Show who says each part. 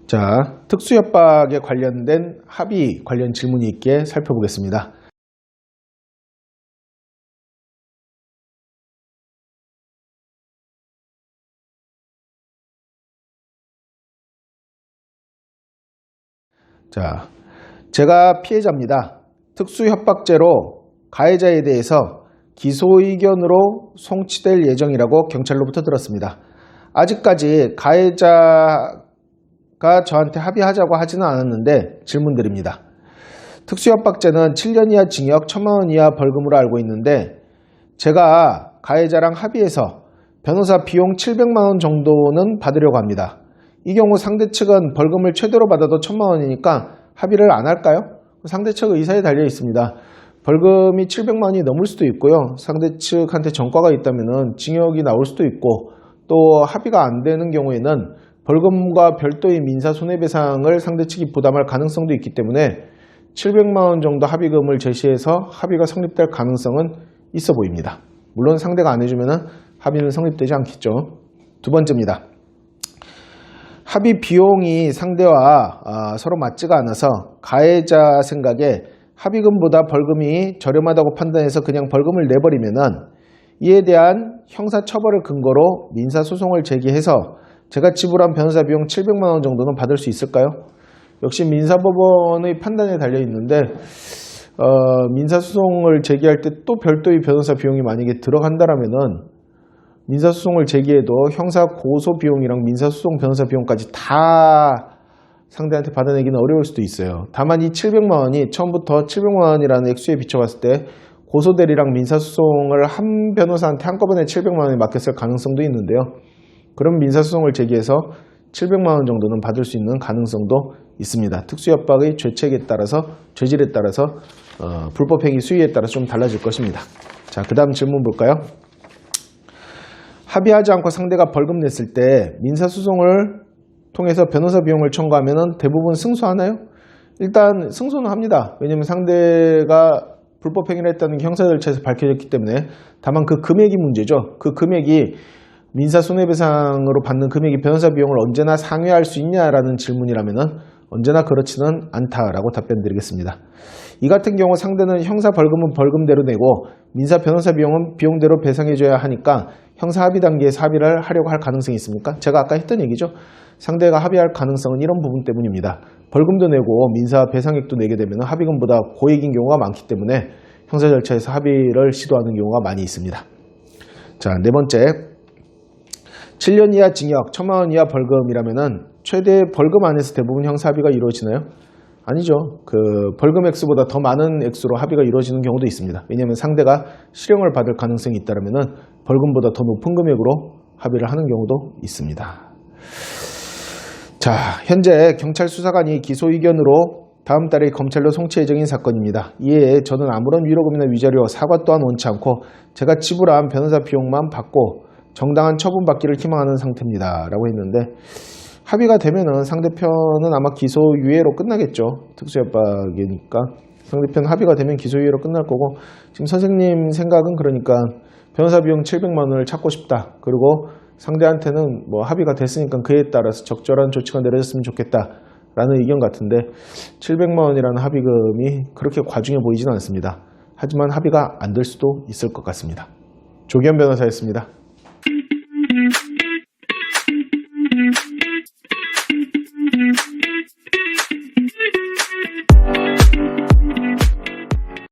Speaker 1: 자, 특수협박에 관련된 합의 관련 질문이 있게 살펴보겠습니다. 자, 제가 피해자입니다. 특수협박죄로 가해자에 대해서 기소의견으로 송치될 예정이라고 경찰로부터 들었습니다. 아직까지 가해자가 저한테 합의하자고 하지는 않았는데 질문드립니다. 특수협박죄는 7년 이하 징역 1,000만 원 이하 벌금으로 알고 있는데 제가 가해자랑 합의해서 변호사 비용 700만 원 정도는 받으려고 합니다. 이 경우 상대 측은 벌금을 최대로 받아도 1,000만 원이니까 합의를 안 할까요? 상대 측 의사에 달려 있습니다. 벌금이 700만 원이 넘을 수도 있고요. 상대 측한테 전과가 있다면 징역이 나올 수도 있고, 또 합의가 안 되는 경우에는 벌금과 별도의 민사 손해배상을 상대 측이 부담할 가능성도 있기 때문에 700만 원 정도 합의금을 제시해서 합의가 성립될 가능성은 있어 보입니다. 물론 상대가 안 해주면 합의는 성립되지 않겠죠. 두 번째입니다. 합의 비용이 상대와 서로 맞지가 않아서 가해자 생각에 합의금보다 벌금이 저렴하다고 판단해서 그냥 벌금을 내버리면은 이에 대한 형사처벌을 근거로 민사소송을 제기해서 제가 지불한 변호사 비용 700만 원 정도는 받을 수 있을까요? 역시 민사법원의 판단에 달려있는데 민사소송을 제기할 때 또 별도의 변호사 비용이 만약에 들어간다라면은 민사소송을 제기해도 형사고소 비용이랑 민사소송 변호사 비용까지 다 상대한테 받아내기는 어려울 수도 있어요. 다만 이 700만 원이 처음부터 700만 원이라는 액수에 비춰봤을 때 고소대리랑 민사소송을 한 변호사한테 한꺼번에 700만 원에 맡겼을 가능성도 있는데요. 그럼 민사소송을 제기해서 700만 원 정도는 받을 수 있는 가능성도 있습니다. 특수협박의 죄책에 따라서, 죄질에 따라서 불법행위 수위에 따라서 좀 달라질 것입니다. 자, 그 다음 질문 볼까요? 합의하지 않고 상대가 벌금 냈을 때 민사소송을 통해서 변호사 비용을 청구하면 대부분 승소하나요? 일단 승소는 합니다. 왜냐하면 상대가 불법행위를 했다는 게 형사 절차에서 밝혀졌기 때문에. 다만 그 금액이 문제죠. 그 금액이 민사손해배상으로 받는 금액이 변호사 비용을 언제나 상회할 수 있냐라는 질문이라면 언제나 그렇지는 않다라고 답변 드리겠습니다. 이 같은 경우 상대는 형사 벌금은 벌금대로 내고 민사 변호사 비용은 비용대로 배상해줘야 하니까 형사 합의 단계에서 합의를 하려고 할 가능성이 있습니까? 제가 아까 했던 얘기죠. 상대가 합의할 가능성은 이런 부분 때문입니다. 벌금도 내고 민사 배상액도 내게 되면 합의금보다 고액인 경우가 많기 때문에 형사 절차에서 합의를 시도하는 경우가 많이 있습니다. 자, 네 번째. 7년 이하 징역 1,000만 원 이하 벌금이라면은 최대 벌금 안에서 대부분 형사 합의가 이루어지나요? 아니죠. 그 벌금 액수보다 더 많은 액수로 합의가 이루어지는 경우도 있습니다. 왜냐하면 상대가 실형을 받을 가능성이 있다면은 벌금보다 더 높은 금액으로 합의를 하는 경우도 있습니다. 자, 현재 경찰 수사관이 기소 의견으로 다음 달에 검찰로 송치 예정인 사건입니다. 이에 저는 아무런 위로금이나 위자료, 사과 또한 원치 않고 제가 지불한 변호사 비용만 받고 정당한 처분받기를 희망하는 상태입니다. 라고 했는데, 합의가 되면은 상대편은 아마 기소유예로 끝나겠죠. 특수협박이니까. 상대편 합의가 되면 기소유예로 끝날 거고, 지금 선생님 생각은 그러니까 변호사 비용 700만 원을 찾고 싶다. 그리고 상대한테는 뭐 합의가 됐으니까 그에 따라서 적절한 조치가 내려졌으면 좋겠다. 라는 의견 같은데 700만 원이라는 합의금이 그렇게 과중해 보이지는 않습니다. 하지만 합의가 안 될 수도 있을 것 같습니다. 조기현 변호사였습니다.